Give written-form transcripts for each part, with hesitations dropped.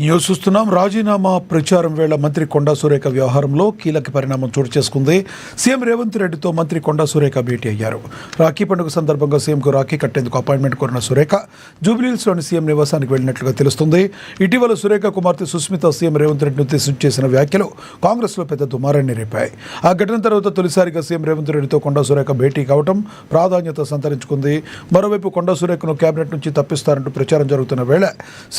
News చూస్తున్నాం. రాజీనామా ప్రచారం వేళ మంత్రి కొండా సురేఖ వ్యవహారంలో కీలక పరిణామం చోటు చేసుకుంది. సీఎం రేవంత్ రెడ్డితో మంత్రి కొండా సురేఖ భేటీ అయ్యారు. రాఖీ పండుగ సందర్భంగా సీఎంకు రాఖీ కట్టేందుకు అపాయింట్మెంట్ కోరిన సురేఖ జూబ్లీహిల్స్లోని సీఎం నివాసానికి వెళ్లినట్లుగా తెలుస్తుంది. ఇటీవల సురేఖ కుమార్తె సుస్మిత సీఎం రేవంత్ రెడ్డిని ఉద్దేశించి చేసిన వ్యాఖ్యలు కాంగ్రెస్లో పెద్ద దుమారాన్ని రేపాయి. ఆ ఘటన తర్వాత తొలిసారిగా సీఎం రేవంత్ రెడ్డితో కొండా సురేఖ భేటీ కావడం ప్రాధాన్యత సంతరించుకుంది. మరోవైపు కొండా సురేఖను కేబినెట్ నుంచి తప్పిస్తారంటూ ప్రచారం జరుగుతున్న వేళ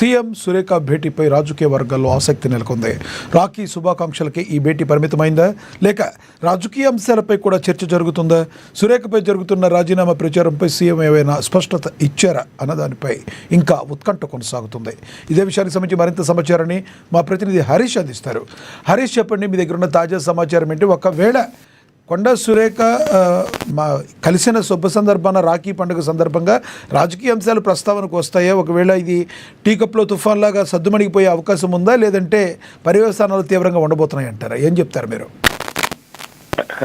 సీఎం సురేఖ భేటీపై రాజకీయ వర్గాల్లో ఆసక్తి నెలకొంది. రాఖీ శుభాకాంక్షలకి ఈ భేటీ పరిమితమైందా, లేక రాజకీయ అంశాలపై కూడా చర్చ జరుగుతుందా? సురేఖపై జరుగుతున్న రాజీనామా ప్రచారంపై సీఎం ఏమైనా స్పష్టత ఇచ్చారా అన్నదానిపై ఇంకా ఉత్కంఠ కొనసాగుతుంది. ఇదే విషయానికి సంబంధించి మరింత సమాచారాన్ని మా ప్రతినిధి హరీష్ అందిస్తారు. హరీష్, చెప్పండి, మీ దగ్గర ఉన్న తాజా సమాచారం ఏంటి? ఒకవేళ కొండా సురేఖ కలిసిన శుభ సందర్భాన రాఖీ పండుగ సందర్భంగా రాజకీయ అంశాలు ప్రస్తావనకు వస్తాయా? ఒకవేళ ఇది టీ కప్లో తుఫాన్ లాగా సద్దుమణిగిపోయే అవకాశం ఉందా, లేదంటే పర్యవసానాలు తీవ్రంగా ఉండబోతున్నాయి అంటారా? ఏం చెప్తారు మీరు?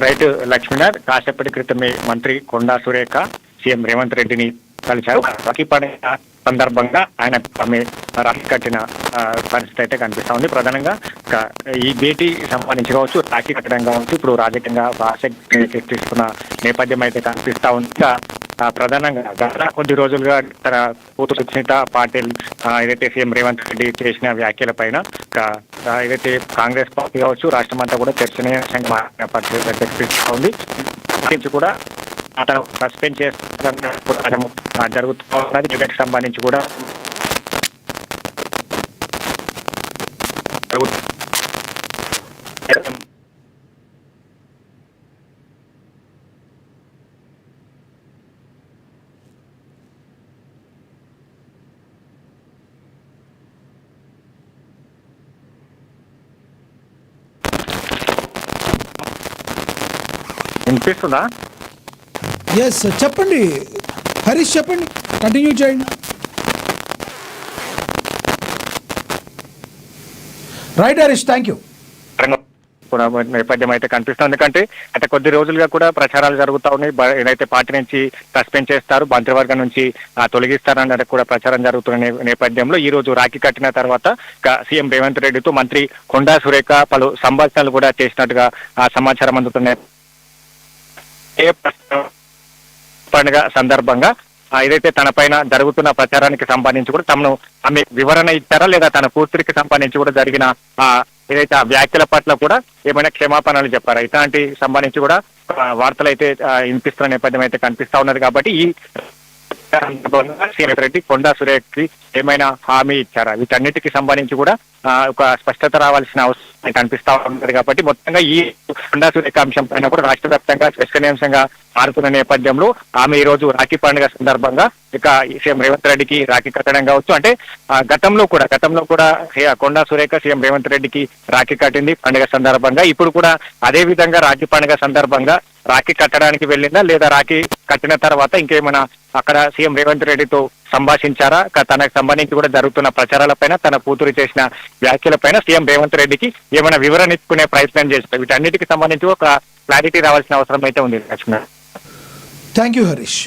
రైట్ లక్ష్మీనాథ్, కాసేపటి క్రితమే మంత్రి కొండా సురేఖ సీఎం రేవంత్ రెడ్డిని కలిశారు. రాఖీ పండుగ సందర్భంగా ఆయన రాఖీ కట్టిన పరిస్థితి అయితే కనిపిస్తా ఉంది. ప్రధానంగా ఈ భేటీ సంబంధించి కావచ్చు, రాఖీ కట్టడం కావచ్చు, ఇప్పుడు రాజకీయంగా ఆసక్తి చర్చిస్తున్న నేపథ్యం అయితే కనిపిస్తా ఉంది. ప్రధానంగా గత కొద్ది రోజులుగా తన కూతురు సుస్మిత పాటిల్ ఏదైతే సీఎం రేవంత్ రెడ్డి చేసిన వ్యాఖ్యల పైన ఏదైతే కాంగ్రెస్ పార్టీ కావచ్చు, రాష్ట్రం అంతా కూడా చర్చనీయాంశంగా పరిస్థితి కనిపిస్తా ఉంది. కూడా అతను సస్పెండ్ చేస్తున్న జరుగుతున్నది. క్రికెట్ సంబంధించి కూడా వినిపిస్తుందా? ఎస్, చెప్పండి హరీష్, చెప్పండి, కంటిన్యూ చేయండి. Right Harish, thank you. నేపథ్యం అయితే కనిపిస్తుంది. ఎందుకంటే గత కొద్ది రోజులుగా కూడా ప్రచారాలు జరుగుతూ ఉన్నాయి. ఏదైతే పార్టీ నుంచి సస్పెండ్ చేస్తారు, మంత్రివర్గం నుంచి తొలగిస్తారన్నది కూడా ప్రచారం జరుగుతున్న నేపథ్యంలో ఈ రోజు రాఖీ కట్టిన తర్వాత సీఎం రేవంత్ రెడ్డితో మంత్రి కొండా సురేఖ పలు సంభాషణలు కూడా చేసినట్టుగా సమాచారం అందుతున్నాయి. పండుగ సందర్భంగా ఏదైతే తన పైన జరుగుతున్న ప్రచారానికి సంబంధించి కూడా ఆమె వివరణ ఇచ్చారా, లేదా తన కూతురికి సంబంధించి కూడా జరిగిన ఏదైతే ఆ వ్యాఖ్యల పట్ల కూడా ఏమైనా క్షమాపణలు చెప్పారా? ఇట్లాంటి సంబంధించి కూడా వార్తలు అయితే వినిపిస్తున్న నేపథ్యం అయితే కనిపిస్తా ఉన్నది. కాబట్టి ఈ సీఎం రెడ్డి కొండా సురేఖకి ఏమైనా హామీ ఇచ్చారా? వీటన్నిటికి సంబంధించి కూడా ఒక స్పష్టత రావాల్సిన అవసరం కనిపిస్తా ఉన్నది. కాబట్టి మొత్తంగా ఈ కొండా సురేఖ అంశం పైన కూడా రాష్ట్ర వ్యాప్తంగా చర్చనీయాంశంగా మారుతున్న నేపథ్యంలో ఆమె ఈ రోజు రాఖీ పండుగ సందర్భంగా ఇక సీఎం రేవంత్ రెడ్డికి రాఖీ కట్టడం కావచ్చు, అంటే గతంలో కూడా కొండా సురేఖ సీఎం రేవంత్ రెడ్డికి రాఖీ కట్టింది పండుగ సందర్భంగా. ఇప్పుడు కూడా అదే విధంగా రాఖీ పండుగ సందర్భంగా రాఖీ కట్టడానికి వెళ్ళిందా, లేదా రాఖీ కట్టిన తర్వాత ఇంకేమైనా అక్కడ సీఎం రేవంత్ రెడ్డితో సంభాషించారా? తనకు సంబంధించి కూడా జరుగుతున్న ప్రచారాలపైన, తన కూతురు చేసిన వ్యాఖ్యలపైన సీఎం రేవంత్ రెడ్డికి ఏమైనా వివరణ ఇచ్చుకునే ప్రయత్నం చేస్తారు. వీటన్నిటికి సంబంధించి ఒక క్లారిటీ రావాల్సిన అవసరం అయితే ఉంది. Thank you Harish.